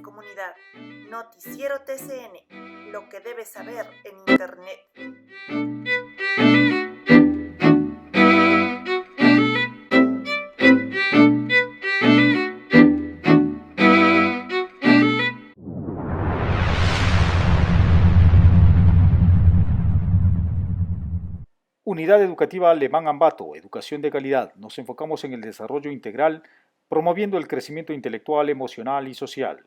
comunidad. Noticiero TCN, lo que debes saber en Internet. Unidad Educativa Alemán Ambato, Educación de Calidad. Nos enfocamos en el desarrollo integral, promoviendo el crecimiento intelectual, emocional y social.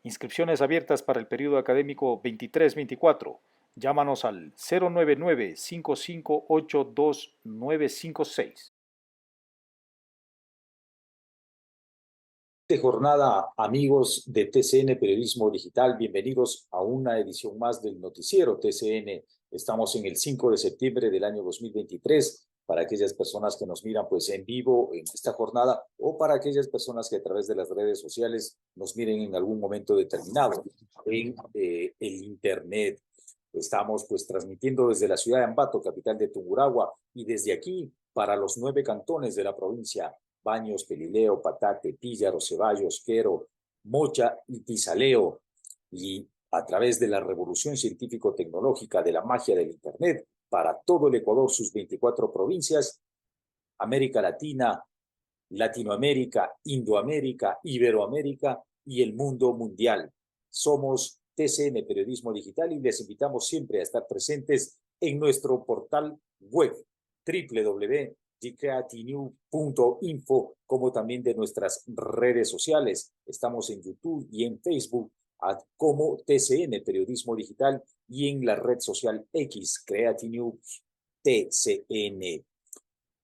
Inscripciones abiertas para el periodo académico 23-24. Llámanos al 099-5582956. Jornada, amigos de TCN Periodismo Digital, bienvenidos a una edición más del noticiero TCN. Estamos en el 5 de septiembre del año 2023, para aquellas personas que nos miran pues en vivo en esta jornada o para aquellas personas que a través de las redes sociales nos miren en algún momento determinado en el Internet. Estamos pues transmitiendo desde la ciudad de Ambato, capital de Tungurahua, y desde aquí para los 9 cantones de la provincia: Baños, Pelileo, Patate, Píllaro, Ceballos, Quero, Mocha y Tizaleo. Y a través de la revolución científico-tecnológica de la magia del Internet, para todo el Ecuador, sus 24 provincias, América Latina, Latinoamérica, Indoamérica, Iberoamérica y el mundo mundial. Somos TCN Periodismo Digital y les invitamos siempre a estar presentes en nuestro portal web www.dcreatinew.info, como también de nuestras redes sociales. Estamos en YouTube y en Facebook como TCN Periodismo Digital y en la red social X, Creatinews TCN.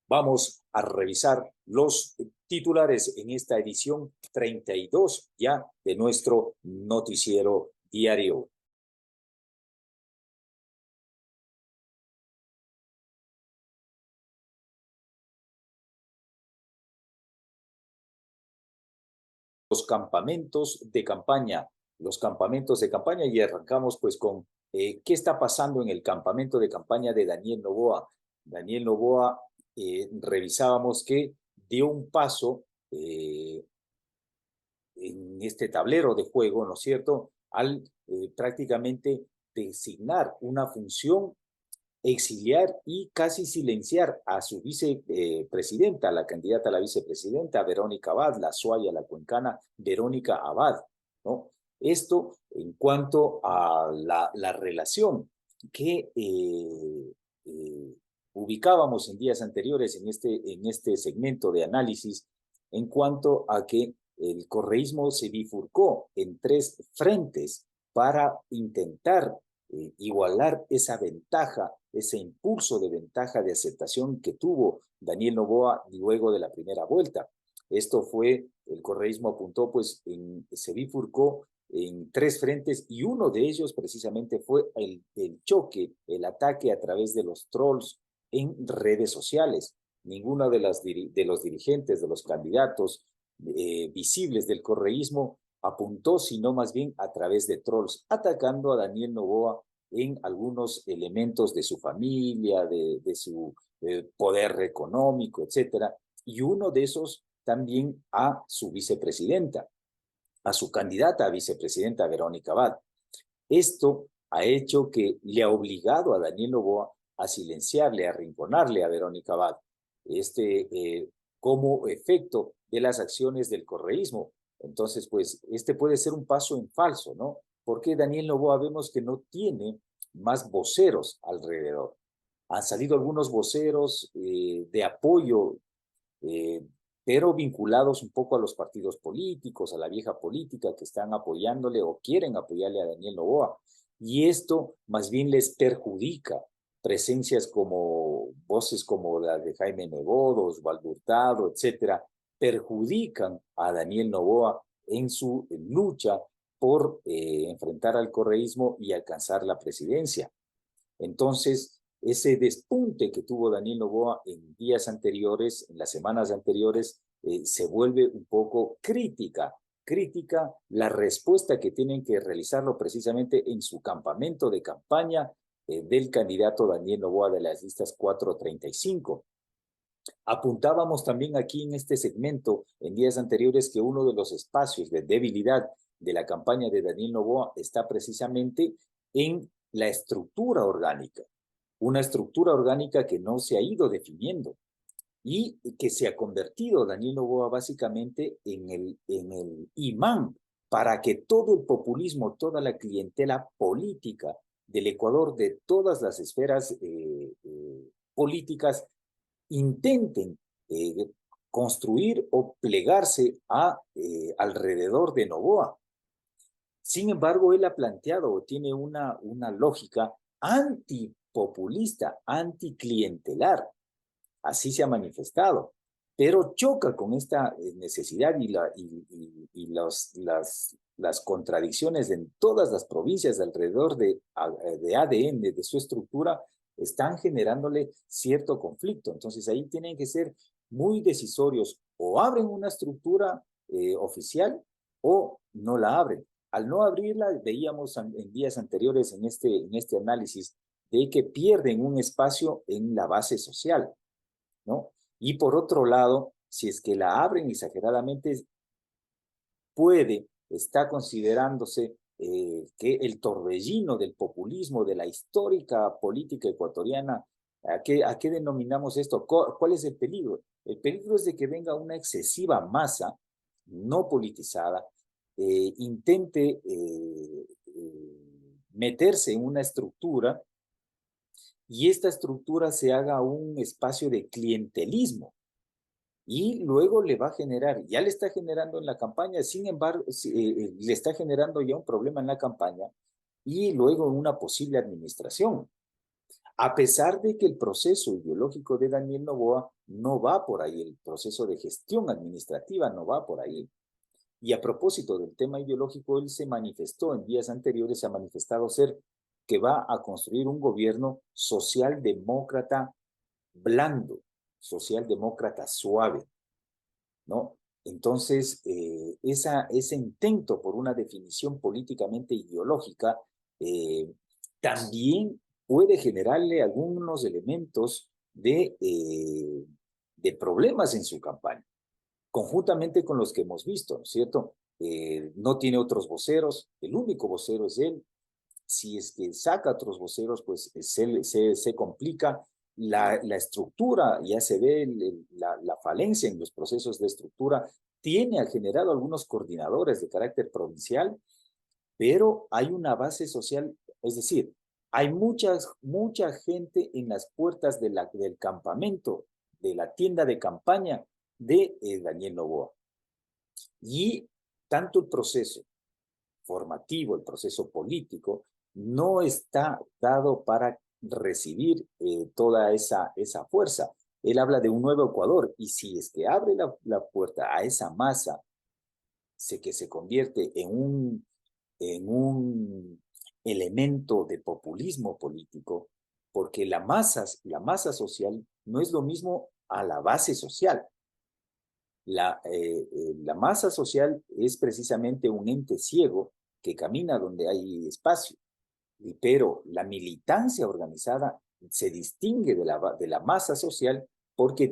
Vamos a revisar los titulares en esta edición 32 ya de nuestro noticiero diario. Los campamentos de campaña, y arrancamos pues con qué está pasando en el campamento de campaña de Daniel Noboa. Daniel Noboa, revisábamos que dio un paso en este tablero de juego, ¿no es cierto?, al prácticamente designar una función, exiliar y casi silenciar a su vicepresidenta, la candidata a la vicepresidenta, Verónica Abad, la suaya, la cuencana, Verónica Abad, ¿no? Esto en cuanto a la relación que ubicábamos en días anteriores en este segmento de análisis, en cuanto a que el correísmo se bifurcó en 3 frentes para intentar igualar esa ventaja, ese impulso de ventaja de aceptación que tuvo Daniel Noboa luego de la primera vuelta. Esto fue, el correísmo apuntó, pues se bifurcó en 3 frentes, y uno de ellos precisamente fue el choque, el ataque a través de los trolls en redes sociales. Ninguno de los dirigentes, de los candidatos visibles del correísmo apuntó, sino más bien a través de trolls, atacando a Daniel Noboa en algunos elementos de su familia, de su poder económico, etcétera, y uno de esos también a su vicepresidenta, a su candidata a vicepresidenta, Verónica Abad. Esto ha hecho que le ha obligado a Daniel Noboa a silenciarle, a arrinconarle a Verónica Abad, como efecto de las acciones del correísmo. Entonces, pues, puede ser un paso en falso, ¿no? Porque Daniel Noboa vemos que no tiene más voceros alrededor. Han salido algunos voceros de apoyo, pero vinculados un poco a los partidos políticos, a la vieja política, que están apoyándole o quieren apoyarle a Daniel Noboa. Y esto más bien les perjudica. Presencias como voces como la de Jaime Nebot, Osvaldo Hurtado, etcétera, perjudican a Daniel Noboa en su lucha por enfrentar al correísmo y alcanzar la presidencia. Entonces, ese despunte que tuvo Daniel Noboa en días anteriores, en las semanas anteriores, se vuelve un poco crítica la respuesta que tienen que realizarlo precisamente en su campamento de campaña del candidato Daniel Noboa de las listas 435. Apuntábamos también aquí en este segmento en días anteriores que uno de los espacios de debilidad de la campaña de Daniel Noboa está precisamente en la estructura orgánica, una estructura orgánica que no se ha ido definiendo y que se ha convertido Daniel Noboa básicamente en el imán para que todo el populismo, toda la clientela política del Ecuador, de todas las esferas políticas, intenten construir o plegarse alrededor de Noboa. Sin embargo, él ha planteado o tiene una lógica antipopulista, anticlientelar. Así se ha manifestado, pero choca con esta necesidad y las contradicciones en todas las provincias alrededor de ADN, de su estructura, están generándole cierto conflicto. Entonces ahí tienen que ser muy decisorios, o abren una estructura oficial o no la abren. Al no abrirla, veíamos en días anteriores en este análisis de que pierden un espacio en la base social, ¿no? Y por otro lado, si es que la abren exageradamente, está considerándose que el torbellino del populismo, de la histórica política ecuatoriana, ¿a qué denominamos esto? ¿Cuál es el peligro? El peligro es de que venga una excesiva masa no politizada, intente meterse en una estructura y esta estructura se haga un espacio de clientelismo y luego le va a generar, ya le está generando en la campaña, sin embargo, le está generando ya un problema en la campaña y luego en una posible administración. A pesar de que el proceso ideológico de Daniel Noboa no va por ahí, el proceso de gestión administrativa no va por ahí. Y a propósito del tema ideológico, él se manifestó en días anteriores, se ha manifestado ser que va a construir un gobierno socialdemócrata blando, socialdemócrata suave, ¿no? Entonces, ese intento por una definición políticamente ideológica también puede generarle algunos elementos de problemas en su campaña, conjuntamente con los que hemos visto, ¿no es cierto? No tiene otros voceros, el único vocero es él. Si es que saca otros voceros, pues se complica la estructura, ya se ve la falencia en los procesos de estructura. Ha generado algunos coordinadores de carácter provincial, pero hay una base social, es decir, hay mucha gente en las puertas del campamento, de la tienda de campaña de Daniel Noboa. Y tanto el proceso formativo, el proceso político, no está dado para recibir toda esa fuerza. Él habla de un nuevo Ecuador y si es que abre la puerta a esa masa, que se convierte en un elemento de populismo político, porque la masa social no es lo mismo a la base social. La masa social es precisamente un ente ciego que camina donde hay espacio, pero la militancia organizada se distingue de la masa social porque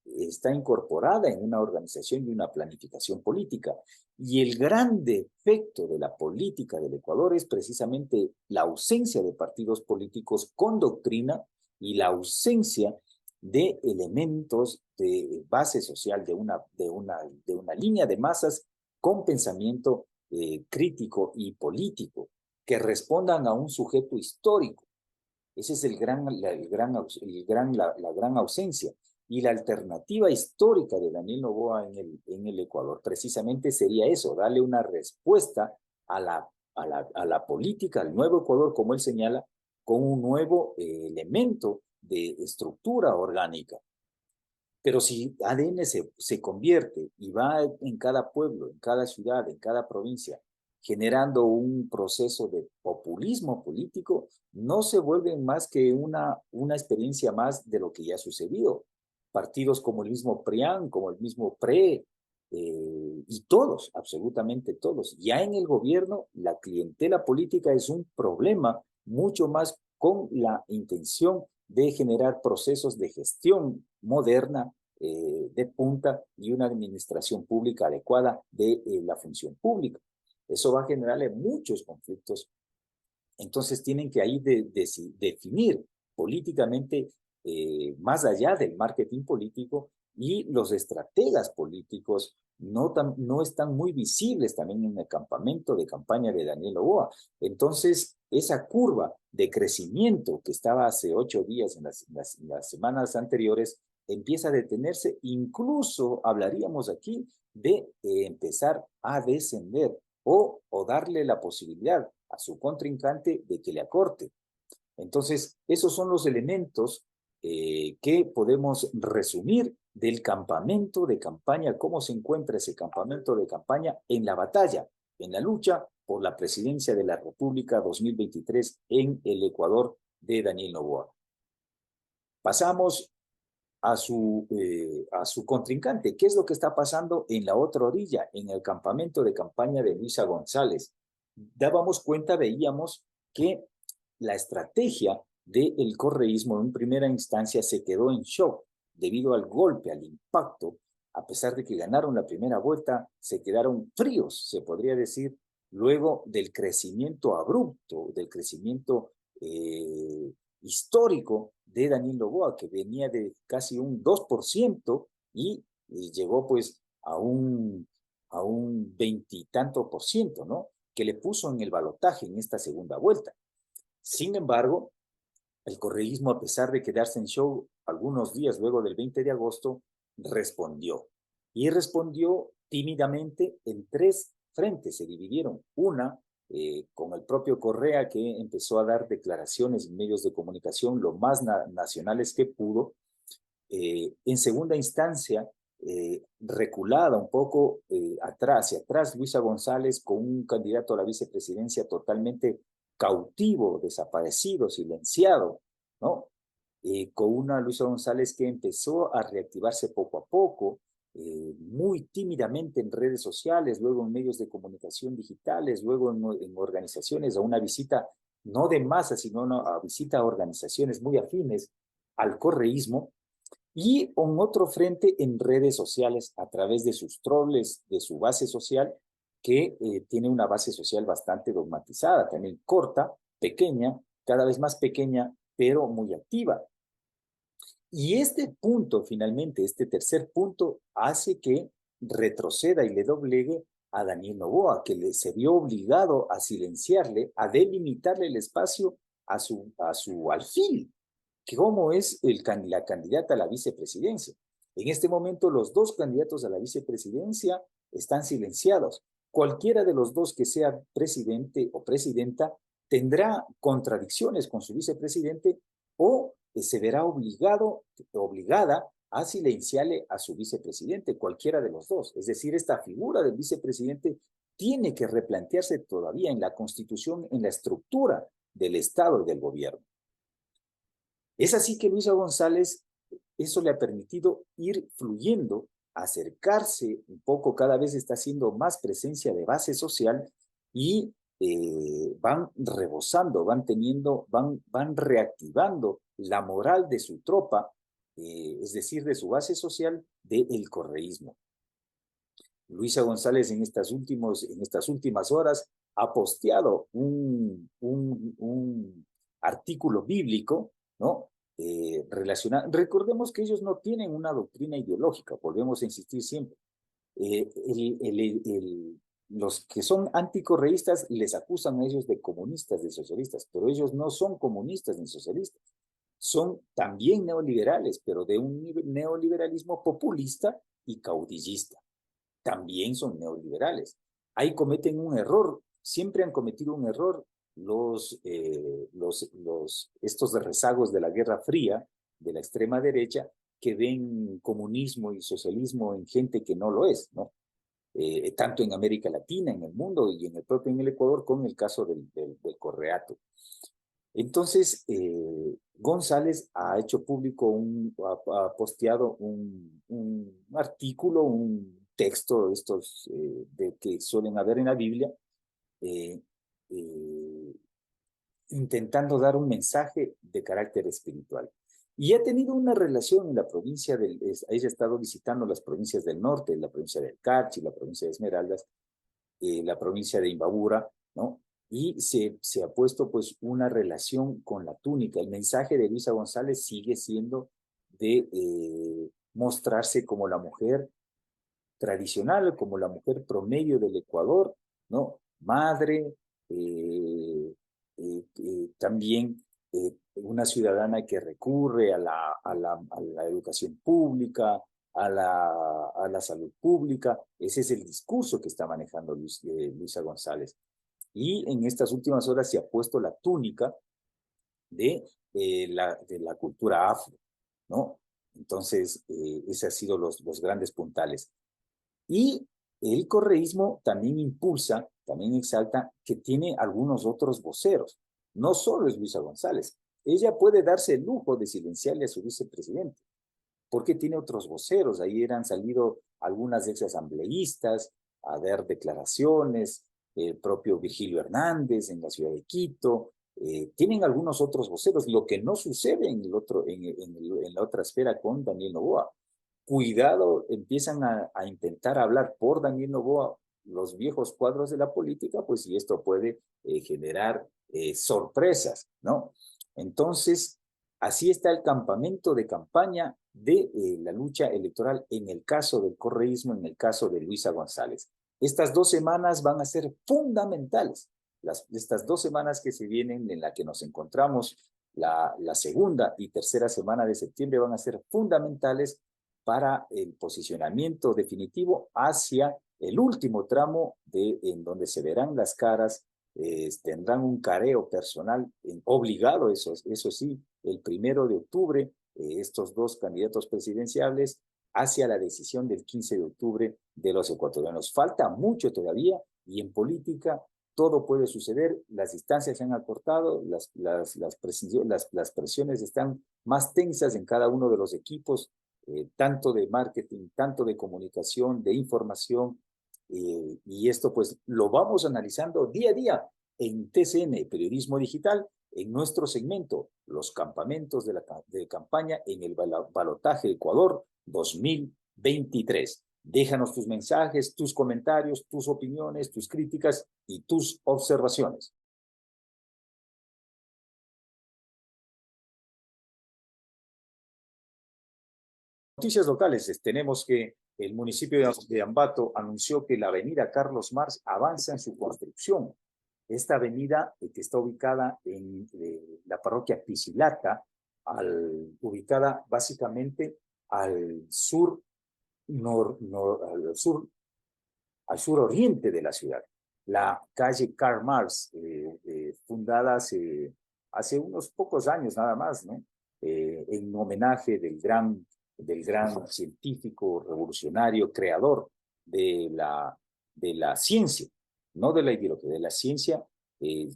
está incorporada en una organización y una planificación política. Y el gran defecto de la política del Ecuador es precisamente la ausencia de partidos políticos con doctrina y la ausencia de elementos de base social, de una línea de masas con pensamiento crítico y político, que respondan a un sujeto histórico. Esa es la gran ausencia. Y la alternativa histórica de Daniel Noboa en el Ecuador precisamente sería eso, darle una respuesta a la política, al nuevo Ecuador, como él señala, con un nuevo elemento de estructura orgánica. Pero si ADN se convierte y va en cada pueblo, en cada ciudad, en cada provincia, generando un proceso de populismo político, no se vuelven más que una experiencia más de lo que ya ha sucedido. Partidos como el mismo PRIAN, como el mismo PRE, y todos, absolutamente todos. Ya en el gobierno, la clientela política es un problema mucho más con la intención de generar procesos de gestión moderna, de punta y una administración pública adecuada de la función pública. Eso va a generarle muchos conflictos. Entonces tienen que ahí definir políticamente, más allá del marketing político, y los estrategas políticos no están muy visibles también en el campamento de campaña de Daniel Noboa. Entonces, esa curva de crecimiento que estaba hace 8 días en las semanas anteriores empieza a detenerse. Incluso hablaríamos aquí de empezar a descender o darle la posibilidad a su contrincante de que le acorte. Entonces, esos son los elementos que podemos resumir del campamento de campaña, cómo se encuentra ese campamento de campaña en la batalla, en la lucha por la presidencia de la República 2023 en el Ecuador de Daniel Noboa. Pasamos a su contrincante. ¿Qué es lo que está pasando en la otra orilla, en el campamento de campaña de Luisa González? Dábamos cuenta, veíamos que la estrategia del correísmo en primera instancia se quedó en shock debido al golpe, al impacto. A pesar de que ganaron la primera vuelta, se quedaron fríos, se podría decir, luego del crecimiento abrupto, del crecimiento histórico de Daniel Noboa, que venía de casi un 2% y llegó pues a un 20 y tanto por ciento, ¿no? Que le puso en el balotaje en esta segunda vuelta. Sin embargo, el correísmo, a pesar de quedarse en show algunos días luego del 20 de agosto, respondió. Y respondió tímidamente en 3 frentes. Se dividieron. Una, con el propio Correa, que empezó a dar declaraciones en medios de comunicación lo más nacionales que pudo. En segunda instancia, reculada un poco hacia atrás, Luisa González, con un candidato a la vicepresidencia totalmente cautivo, desaparecido, silenciado, ¿no? Con una Luisa González que empezó a reactivarse poco a poco, muy tímidamente en redes sociales, luego en medios de comunicación digitales, luego en organizaciones, a una visita no de masa, sino a visita a organizaciones muy afines al correísmo, y en otro frente en redes sociales a través de sus troles, de su base social, que tiene una base social bastante dogmatizada, también corta, pequeña, cada vez más pequeña, pero muy activa. Y este punto, finalmente, este tercer punto, hace que retroceda y le doblegue a Daniel Noboa, que se vio obligado a silenciarle, a delimitarle el espacio a su alfil, cómo es la candidata a la vicepresidencia. En este momento, los 2 candidatos a la vicepresidencia están silenciados. Cualquiera de los 2 que sea presidente o presidenta tendrá contradicciones con su vicepresidente o se verá obligada a silenciarle a su vicepresidente, cualquiera de los 2. Es decir, esta figura del vicepresidente tiene que replantearse todavía en la Constitución, en la estructura del Estado y del gobierno. Es así que Luisa González, eso le ha permitido ir fluyendo, acercarse un poco, cada vez está haciendo más presencia de base social y van rebosando, van reactivando la moral de su tropa, es decir, de su base social del correísmo. Luisa González en estas últimas horas ha posteado un artículo bíblico, ¿no? Recordemos que ellos no tienen una doctrina ideológica, volvemos a insistir siempre. Los que son anticorreístas les acusan a ellos de comunistas, de socialistas, pero ellos no son comunistas ni socialistas. Son también neoliberales, pero de un neoliberalismo populista y caudillista. También son neoliberales. Ahí cometen un error, siempre han cometido un error estos rezagos de la Guerra Fría, de la extrema derecha, que ven comunismo y socialismo en gente que no lo es, ¿no? Tanto en América Latina, en el mundo y en el Ecuador, con el caso del Correato. Entonces, González ha hecho público, ha posteado un artículo, un texto de estos que suelen haber en la Biblia, intentando dar un mensaje de carácter espiritual. Y ha tenido una relación en la provincia ella ha estado visitando las provincias del norte, la provincia del Carchi, la provincia de Esmeraldas, la provincia de Imbabura, ¿no? Y se ha puesto pues una relación con la túnica. El mensaje de Luisa González sigue siendo de mostrarse como la mujer tradicional, como la mujer promedio del Ecuador, ¿no? Madre, también una ciudadana que recurre a la educación pública, a la salud pública. Ese es el discurso que está manejando Luisa González. Y en estas últimas horas se ha puesto la túnica de la cultura afro, ¿no? Entonces, esos han sido los grandes puntales. Y el correísmo también impulsa, también exalta que tiene algunos otros voceros. No solo es Luisa González. Ella puede darse el lujo de silenciarle a su vicepresidente, porque tiene otros voceros. Ahí han salido algunas ex asambleístas a dar declaraciones, el propio Virgilio Hernández en la ciudad de Quito. Tienen algunos otros voceros, lo que no sucede en la otra esfera con Daniel Noboa. Cuidado, empiezan a intentar hablar por Daniel Noboa los viejos cuadros de la política, pues y esto puede generar sorpresas, ¿no? Entonces, así está el campamento de campaña de la lucha electoral en el caso del correísmo, en el caso de Luisa González. Estas 2 semanas van a ser fundamentales. Estas 2 semanas que se vienen, en la que nos encontramos, la segunda y tercera semana de septiembre, van a ser fundamentales para el posicionamiento definitivo hacia el último tramo en donde se verán las caras, tendrán un careo personal obligado, eso sí, el 1 de octubre, estos dos candidatos presidenciales hacia la decisión del 15 de octubre de los ecuatorianos. Falta mucho todavía y en política todo puede suceder, las distancias se han acortado, las presiones están más tensas en cada uno de los equipos, tanto de marketing, tanto de comunicación, de información, y esto pues lo vamos analizando día a día en TCN, Periodismo Digital, en nuestro segmento, los campamentos de campaña en el balotaje Ecuador 2023. Déjanos tus mensajes, tus comentarios, tus opiniones, tus críticas y tus observaciones. Noticias locales, tenemos que el municipio de Ambato anunció que la avenida Carlos Marx avanza en su construcción. Esta avenida, que está ubicada en la parroquia Pisilata, ubicada básicamente al sur, al sur oriente de la ciudad. La calle Karl Marx, fundada hace unos pocos años nada más, ¿no? En homenaje del gran científico, revolucionario, creador de la ciencia, no de la ideología, de la ciencia,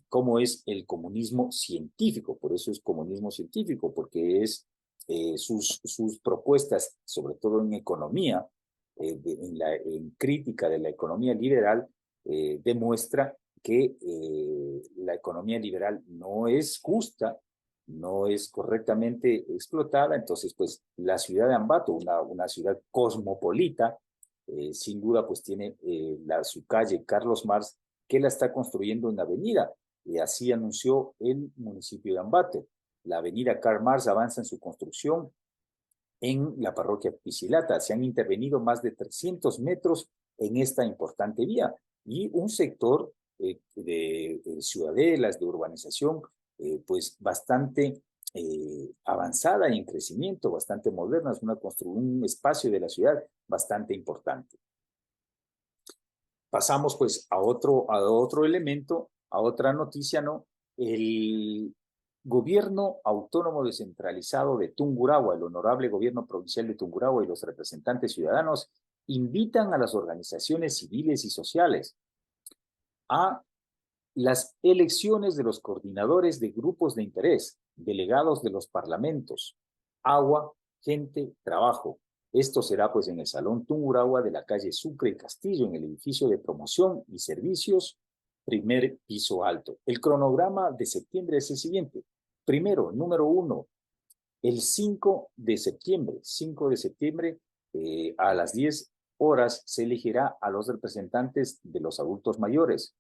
cómo es el comunismo científico. Por eso es comunismo científico, porque es sus propuestas, sobre todo en economía, en crítica de la economía liberal, demuestra que la economía liberal no es justa, no es correctamente explotada. Entonces, pues la ciudad de Ambato, una ciudad cosmopolita, sin duda, pues tiene su calle Carlos Marx, que la está construyendo en la avenida. Y así anunció el municipio de Ambato. La avenida Karl Marx avanza en su construcción en la parroquia Pisilata. Se han intervenido más de 300 metros en esta importante vía y un sector de ciudadelas, de urbanización, pues bastante avanzada y en crecimiento, bastante moderna, es un espacio de la ciudad bastante importante. Pasamos pues a otro elemento, a otra noticia, ¿no? El gobierno autónomo descentralizado de Tungurahua, el honorable gobierno provincial de Tungurahua y los representantes ciudadanos invitan a las organizaciones civiles y sociales a las elecciones de los coordinadores de grupos de interés, delegados de los parlamentos, agua, gente, trabajo. Esto será pues en el Salón Tungurahua de la calle Sucre y Castillo, en el edificio de promoción y servicios, primer piso alto. El cronograma de septiembre es el siguiente. Primero, número 1, el 5 de septiembre a las 10 horas se elegirá a los representantes de los adultos mayores.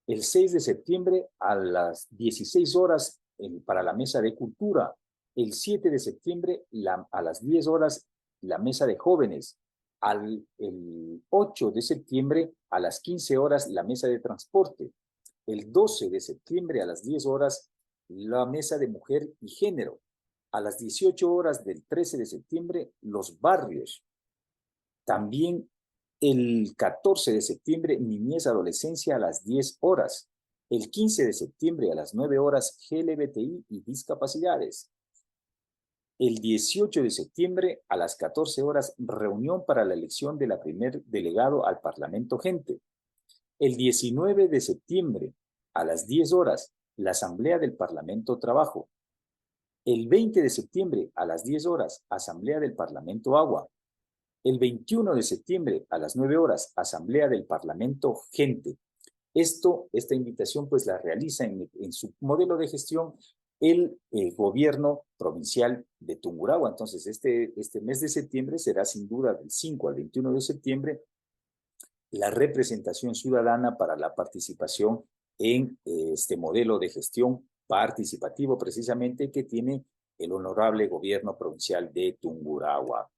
El 6 de septiembre a las 16 horas para la mesa de cultura. El 7 de septiembre a las 10 horas la mesa de jóvenes. El 8 de septiembre a las 15 horas la mesa de transporte. El 12 de septiembre a las 10 horas la mesa de mujer y género. A las 18 horas del 13 de septiembre los barrios. También el 14 de septiembre, niñez, adolescencia a las 10 horas. El 15 de septiembre a las 9 horas, LGBTI y discapacidades. El 18 de septiembre a las 14 horas, reunión para la elección de la primer delegado al Parlamento Gente. El 19 de septiembre a las 10 horas, la Asamblea del Parlamento Trabajo. El 20 de septiembre a las 10 horas, Asamblea del Parlamento Agua. El 21 de septiembre a las 9 horas, Asamblea del Parlamento Gente. Esta invitación pues la realiza en su modelo de gestión el gobierno provincial de Tungurahua. Entonces este mes de septiembre será sin duda del 5 al 21 de septiembre la representación ciudadana para la participación en este modelo de gestión participativo precisamente que tiene el honorable gobierno provincial de Tungurahua.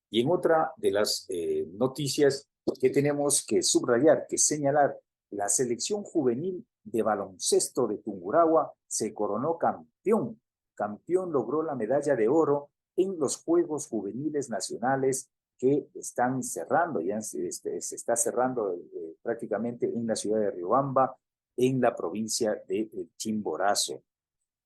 Y en otra de las noticias que tenemos que subrayar, que señalar, la selección juvenil de baloncesto de Tungurahua se coronó campeón. Campeón logró la medalla de oro en los Juegos Juveniles Nacionales que están cerrando, ya se está cerrando prácticamente en la ciudad de Riobamba, en la provincia de Chimborazo.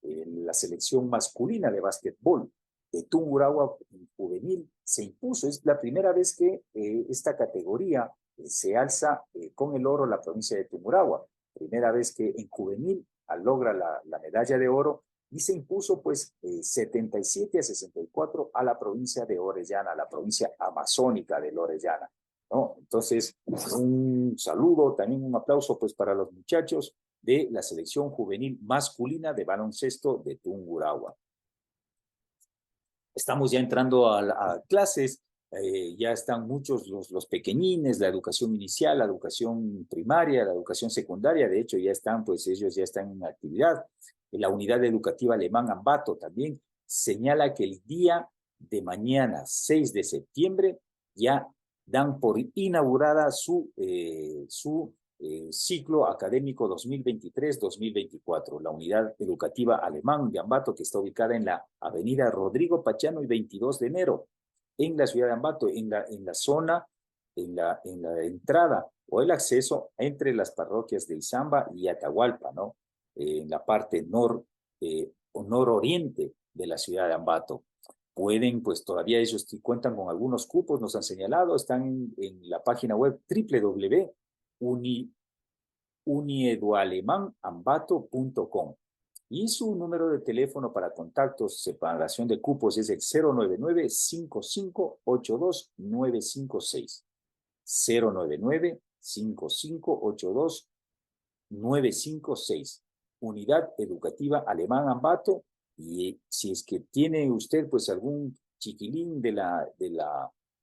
La selección masculina de básquetbol de Tungurahua juvenil se impuso. Es la primera vez que esta categoría se alza con el oro la provincia de Tungurahua. Primera vez que en juvenil logra la medalla de oro y se impuso pues 77-64 a la provincia de Orellana, la provincia amazónica de Orellana, ¿no? Entonces, un saludo, también un aplauso pues para los muchachos de la selección juvenil masculina de baloncesto de Tungurahua. Estamos ya entrando a clases, ya están muchos los pequeñines, la educación inicial, la educación primaria, la educación secundaria, de hecho ya están, pues ellos ya están en actividad. La unidad educativa Alemán Ambato también señala que el día de mañana, 6 de septiembre, ya dan por inaugurada su ciclo académico 2023-2024. La unidad educativa Alemán de Ambato, que está ubicada en la avenida Rodrigo Pachano y 22 de enero, en la ciudad de Ambato, en la zona, en la entrada o el acceso entre las parroquias de Izamba y Atahualpa, ¿no? En la parte nororiente de la ciudad de Ambato. Pueden, pues todavía ellos cuentan con algunos cupos, nos han señalado, están en la página web www.uniedualemanambato.com y su número de teléfono para contactos, separación de cupos es el 099-5582-956. 099-5582-956. Unidad Educativa Alemán Ambato. Y si es que tiene usted pues algún chiquilín de la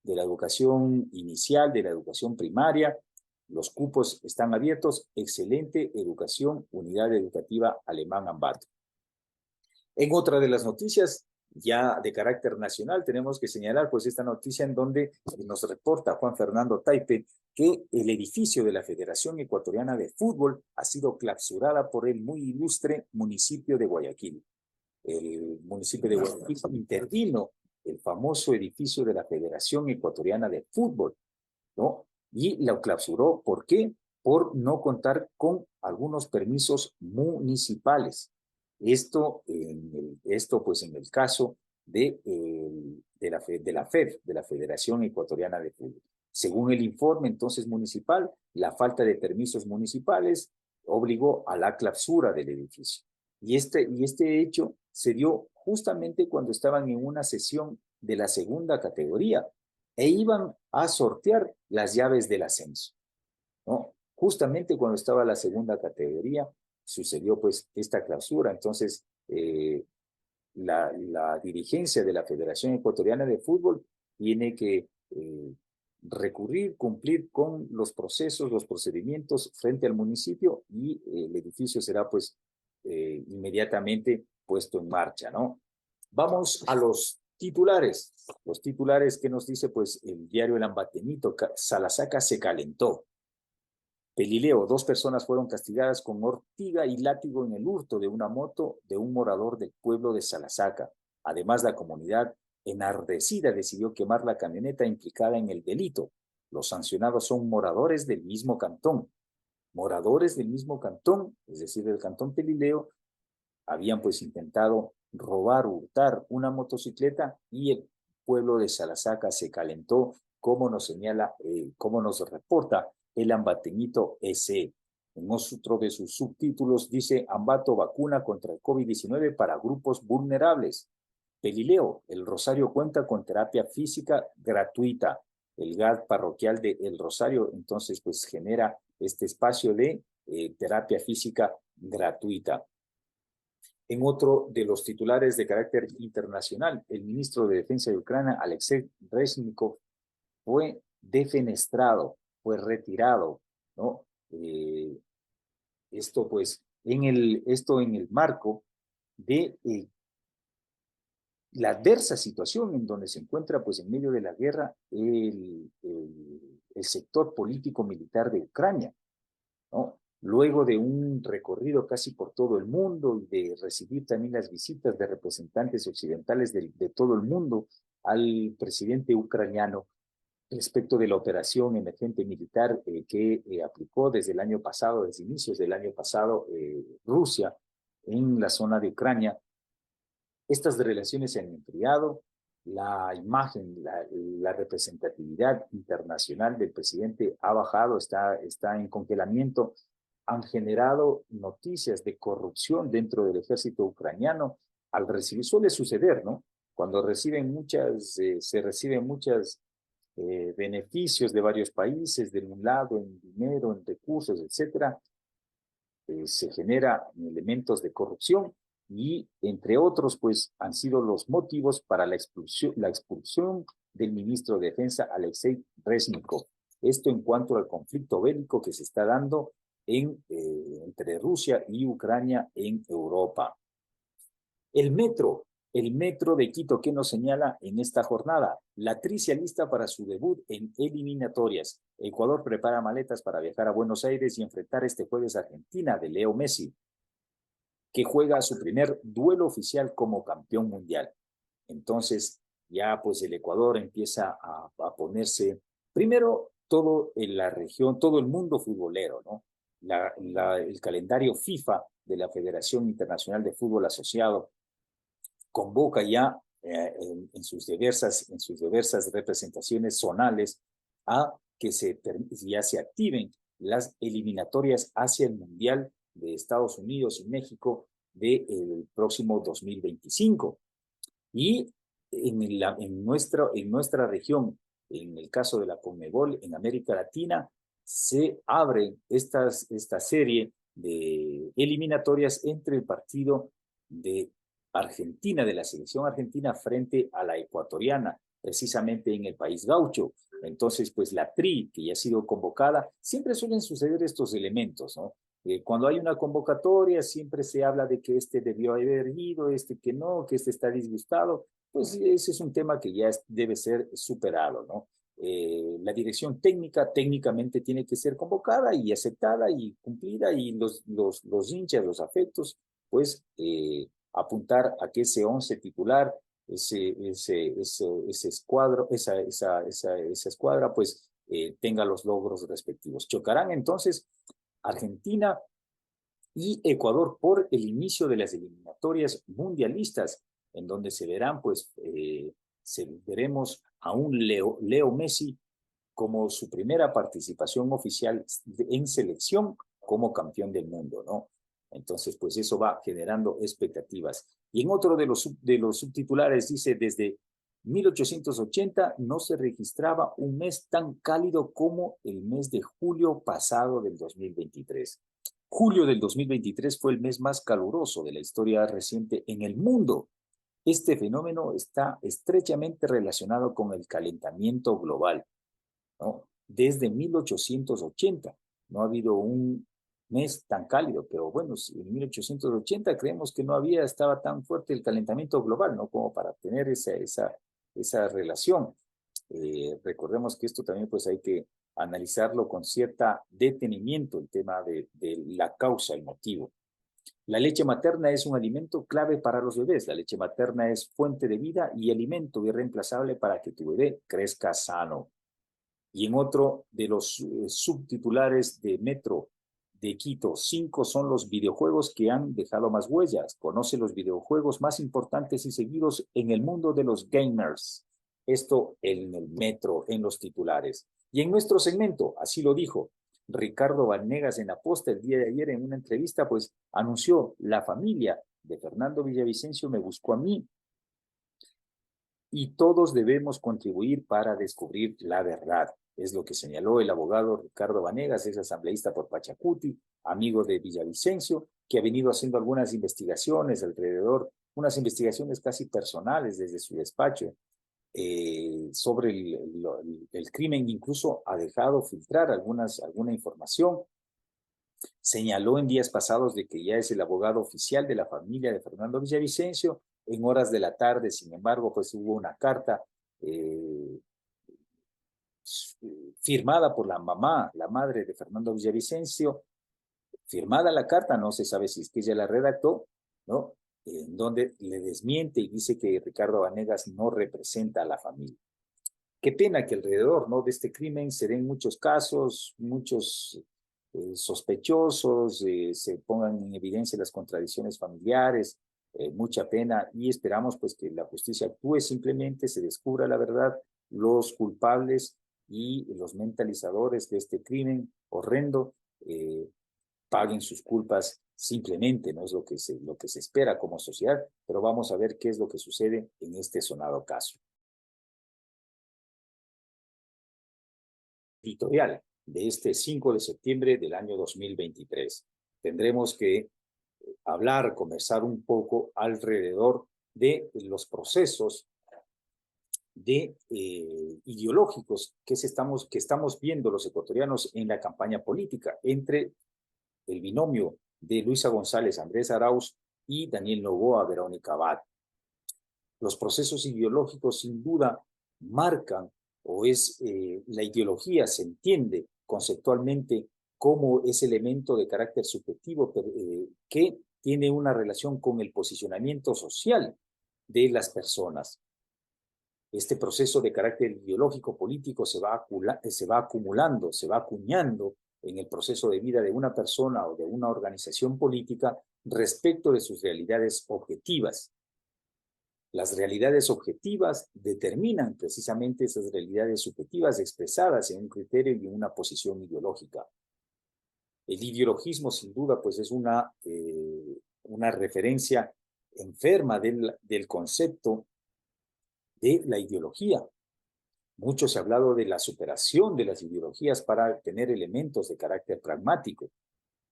educación inicial, de la educación primaria, los cupos están abiertos. Excelente educación, Unidad Educativa Alemán Ambato. En otra de las noticias, ya de carácter nacional, tenemos que señalar pues esta noticia en donde nos reporta Juan Fernando Taipe que el edificio de la Federación Ecuatoriana de Fútbol ha sido clausurada por el muy ilustre municipio de Guayaquil. El municipio de Guayaquil intervino el famoso edificio de la Federación Ecuatoriana de Fútbol, ¿no? Y lo clausuró. ¿Por qué? Por no contar con algunos permisos municipales. Esto pues en el caso de la FED, de la Federación Ecuatoriana de Fútbol. Según el informe entonces municipal, la falta de permisos municipales obligó a la clausura del edificio. Y este hecho se dio justamente cuando estaban en una sesión de la segunda categoría e iban a sortear las llaves del ascenso, ¿no? Justamente cuando estaba la segunda categoría sucedió pues esta clausura. Entonces la dirigencia de la Federación Ecuatoriana de Fútbol tiene que recurrir, cumplir con los procesos, los procedimientos frente al municipio y el edificio será pues inmediatamente puesto en marcha, ¿no? Vamos a los titulares. Los titulares que nos dice pues el diario El Ambatenito: Salasaca se calentó. Pelileo: 2 personas fueron castigadas con ortiga y látigo en el hurto de una moto de un morador del pueblo de Salasaca. Además, la comunidad enardecida decidió quemar la camioneta implicada en el delito. Los sancionados son moradores del mismo cantón. Moradores del mismo cantón, es decir, del cantón Pelileo, habían pues intentado robar, hurtar una motocicleta y el pueblo de Salasaca se calentó, como nos señala, como nos reporta el Ambateñito S. En otro de sus subtítulos dice: Ambato vacuna contra el COVID-19 para grupos vulnerables. Pelileo: el Rosario cuenta con terapia física gratuita. El GAD parroquial de El Rosario entonces pues genera este espacio de terapia física gratuita. En otro de los titulares de carácter internacional, el ministro de Defensa de Ucrania, Alexei Reznikov, fue defenestrado, fue retirado, ¿no? Esto pues en el marco de la adversa situación en donde se encuentra pues en medio de la guerra el sector político-militar de Ucrania, ¿no? Luego de un recorrido casi por todo el mundo y de recibir también las visitas de representantes occidentales de todo el mundo al presidente ucraniano respecto de la operación emergente militar que aplicó desde el año pasado, desde inicios del año pasado, Rusia en la zona de Ucrania. Estas relaciones se han enfriado, la imagen, la representatividad internacional del presidente ha bajado, está en congelamiento. Han generado noticias de corrupción dentro del ejército ucraniano. Al recibir, suele suceder, ¿no? Cuando se reciben muchos beneficios de varios países, de un lado en dinero, en recursos, etcétera, se generan elementos de corrupción y, entre otros, pues han sido los motivos para la expulsión del ministro de Defensa, Alexei Reznikov. Esto en cuanto al conflicto bélico que se está dando entre Rusia y Ucrania en Europa. El metro de Quito, ¿qué nos señala en esta jornada? La Tri se alista para su debut en eliminatorias. Ecuador prepara maletas para viajar a Buenos Aires y enfrentar este jueves a Argentina de Leo Messi, que juega su primer duelo oficial como campeón mundial. Entonces, ya pues el Ecuador empieza a ponerse, primero, todo en la región, todo el mundo futbolero, ¿no? El calendario FIFA de la Federación Internacional de Fútbol Asociado convoca ya en sus diversas representaciones zonales a que ya se activen las eliminatorias hacia el Mundial de Estados Unidos y México del próximo 2025. Y en nuestra región, en el caso de la CONMEBOL, en América Latina, se abre esta serie de eliminatorias entre el partido de Argentina, de la selección argentina, frente a la ecuatoriana, precisamente en el país gaucho. Entonces, pues la Tri, que ya ha sido convocada, siempre suelen suceder estos elementos, ¿no? Cuando hay una convocatoria, siempre se habla de que este debió haber ido, este que no, que este está disgustado. Pues ese es un tema que ya debe ser superado, ¿no? La dirección técnicamente tiene que ser convocada y aceptada y cumplida, y los hinchas, los afectos, pues apuntar a que ese 11 titular, esa escuadra, pues tenga los logros respectivos. Chocarán entonces Argentina y Ecuador por el inicio de las eliminatorias mundialistas, en donde se verán, pues, veremos a un Leo Messi como su primera participación oficial en selección como campeón del mundo, ¿no? Entonces, pues eso va generando expectativas. Y en otro de los subtitulares dice: desde 1880 no se registraba un mes tan cálido como el mes de julio pasado del 2023. Julio del 2023 fue el mes más caluroso de la historia reciente en el mundo. Este fenómeno está estrechamente relacionado con el calentamiento global. ¿no? Desde 1880. No ha habido un mes tan cálido, pero bueno, en 1880 creemos que estaba tan fuerte el calentamiento global, ¿no? Como para tener esa relación. Recordemos que esto también pues hay que analizarlo con cierta detenimiento, el tema de la causa, el motivo. La leche materna es un alimento clave para los bebés. La leche materna es fuente de vida y alimento irreemplazable para que tu bebé crezca sano. Y en otro de los subtitulares de Metro de Quito, 5 son los videojuegos que han dejado más huellas. Conoce los videojuegos más importantes y seguidos en el mundo de los gamers. Esto en el Metro, en los titulares. Y en nuestro segmento, así lo dijo Ricardo Vanegas en la Posta el día de ayer en una entrevista, pues anunció: la familia de Fernando Villavicencio me buscó a mí y todos debemos contribuir para descubrir la verdad. Es lo que señaló el abogado Ricardo Vanegas, es asambleísta por Pachacuti, amigo de Villavicencio, que ha venido haciendo algunas investigaciones alrededor, unas investigaciones casi personales desde su despacho, sobre el crimen. Incluso ha dejado filtrar alguna información. Señaló en días pasados de que ya es el abogado oficial de la familia de Fernando Villavicencio. En horas de la tarde, sin embargo, pues hubo una carta firmada por la mamá, la madre de Fernando Villavicencio. Firmada la carta, no se sabe si es que ella la redactó, ¿no? En donde le desmiente y dice que Ricardo Vanegas no representa a la familia. Qué pena que alrededor, ¿no?, de este crimen se den muchos casos, muchos sospechosos, se pongan en evidencia las contradicciones familiares. Mucha pena, y esperamos pues que la justicia actúe, simplemente se descubra la verdad, los culpables y los mentalizadores de este crimen horrendo paguen sus culpas simplemente. No es lo que se espera como sociedad, pero vamos a ver qué es lo que sucede en este sonado caso. Editorial de este 5 de septiembre del año 2023. Tendremos que hablar, conversar un poco alrededor de los procesos ideológicos que estamos viendo los ecuatorianos en la campaña política entre el binomio de Luisa González, Andrés Arauz y Daniel Noboa, Verónica Abad. Los procesos ideológicos sin duda marcan, la ideología se entiende conceptualmente como ese elemento de carácter subjetivo que tiene una relación con el posicionamiento social de las personas. Este proceso de carácter ideológico político se va acumulando, se va acuñando en el proceso de vida de una persona o de una organización política respecto de sus realidades objetivas. Las realidades objetivas determinan precisamente esas realidades subjetivas expresadas en un criterio y en una posición ideológica. El ideologismo, sin duda, pues es una referencia enferma del concepto de la ideología. Mucho se ha hablado de la superación de las ideologías para tener elementos de carácter pragmático.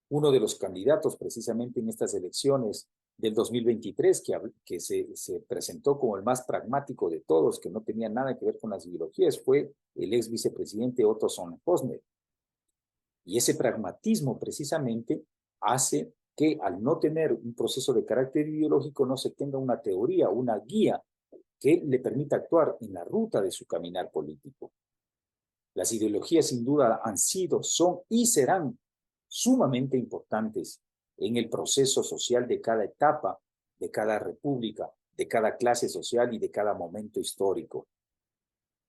Uno de los candidatos precisamente en estas elecciones del 2023, que se presentó como el más pragmático de todos, que no tenía nada que ver con las ideologías, fue el ex vicepresidente Otto Sonnenhosmer. Y ese pragmatismo precisamente hace que, al no tener un proceso de carácter ideológico, no se tenga una teoría, una guía que le permita actuar en la ruta de su caminar político. Las ideologías sin duda han sido, son y serán sumamente importantes en el proceso social de cada etapa, de cada república, de cada clase social y de cada momento histórico.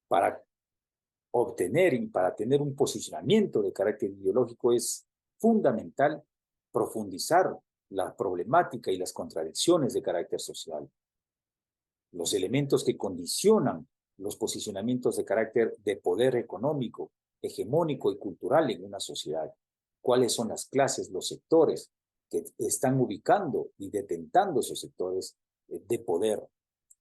Para obtener y para tener un posicionamiento de carácter ideológico es fundamental profundizar la problemática y las contradicciones de carácter social. Los elementos que condicionan los posicionamientos de carácter de poder económico, hegemónico y cultural en una sociedad. ¿Cuáles son las clases, los sectores que están ubicando y detentando esos sectores de poder?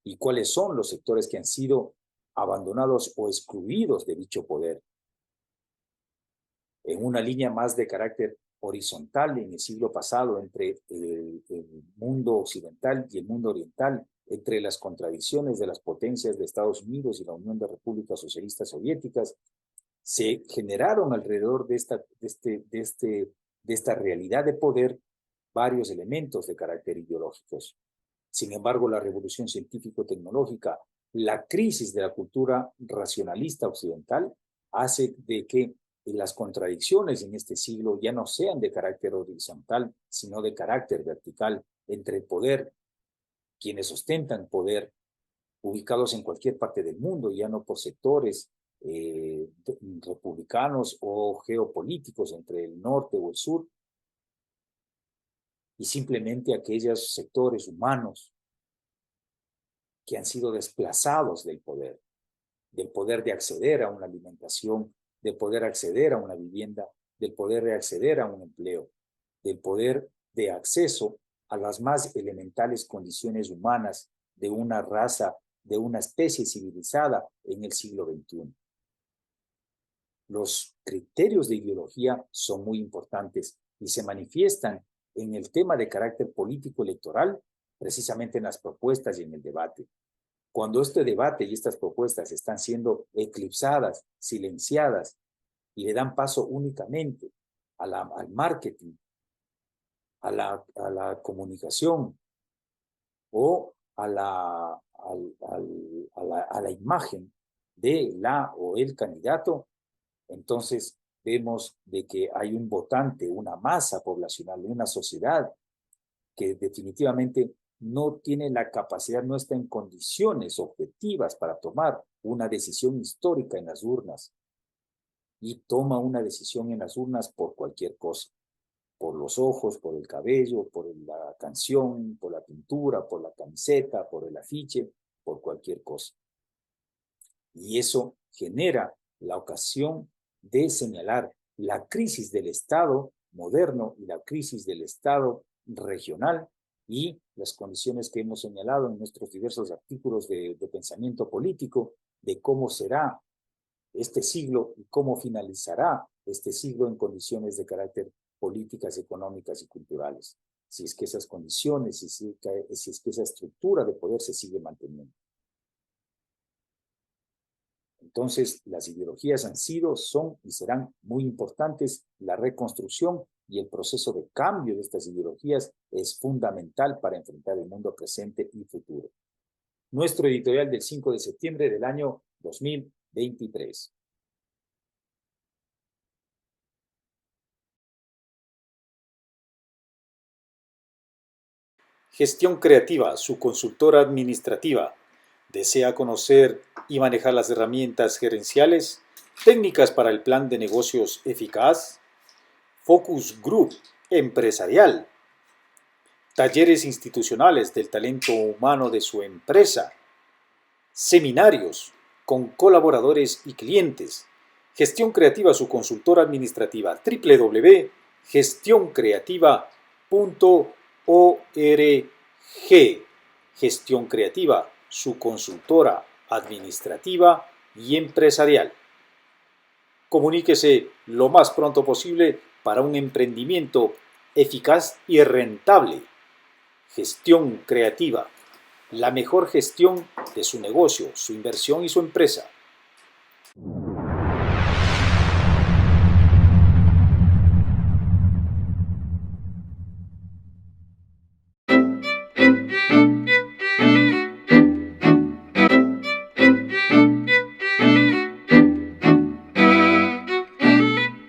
¿Y cuáles son los sectores que han sido abandonados o excluidos de dicho poder? En una línea más de carácter horizontal, en el siglo pasado, entre el mundo occidental y el mundo oriental, entre las contradicciones de las potencias de Estados Unidos y la Unión de Repúblicas Socialistas Soviéticas, se generaron alrededor de esta realidad de poder varios elementos de carácter ideológicos. Sin embargo, la revolución científico-tecnológica, la crisis de la cultura racionalista occidental, hace de que las contradicciones en este siglo ya no sean de carácter horizontal, sino de carácter vertical entre el poder, quienes ostentan poder, ubicados en cualquier parte del mundo, ya no por sectores republicanos o geopolíticos entre el norte o el sur, y simplemente aquellos sectores humanos que han sido desplazados del poder de acceder a una alimentación, del poder acceder a una vivienda, del poder de acceder a un empleo, del poder de acceso a las más elementales condiciones humanas de una raza, de una especie civilizada en el siglo XXI. Los criterios de ideología son muy importantes y se manifiestan en el tema de carácter político electoral, precisamente en las propuestas y en el debate. Cuando este debate y estas propuestas están siendo eclipsadas, silenciadas y le dan paso únicamente al marketing, a la comunicación o a la imagen de la o el candidato, entonces vemos de que hay un votante, una masa poblacional, una sociedad que definitivamente no tiene la capacidad, no está en condiciones objetivas para tomar una decisión histórica en las urnas y toma una decisión en las urnas por cualquier cosa, por los ojos, por el cabello, por la canción, por la pintura, por la camiseta, por el afiche, por cualquier cosa. Y eso genera la ocasión de señalar la crisis del Estado moderno y la crisis del Estado regional y las condiciones que hemos señalado en nuestros diversos artículos de pensamiento político de cómo será este siglo y cómo finalizará este siglo en condiciones de carácter políticas, económicas y culturales. Si es que esas condiciones, si es que esa estructura de poder se sigue manteniendo. Entonces, las ideologías han sido, son y serán muy importantes. La reconstrucción y el proceso de cambio de estas ideologías es fundamental para enfrentar el mundo presente y futuro. Nuestro editorial del 5 de septiembre del año 2023. Gestión Creativa, su consultora administrativa. ¿Desea conocer y manejar las herramientas gerenciales? ¿Técnicas para el plan de negocios eficaz? Focus Group Empresarial. Talleres institucionales del talento humano de su empresa. Seminarios con colaboradores y clientes. Gestión Creativa, su consultora administrativa. www.gestioncreativa.org. Gestión Creativa, su consultora administrativa y empresarial. Comuníquese lo más pronto posible para un emprendimiento eficaz y rentable. Gestión Creativa, la mejor gestión de su negocio, su inversión y su empresa.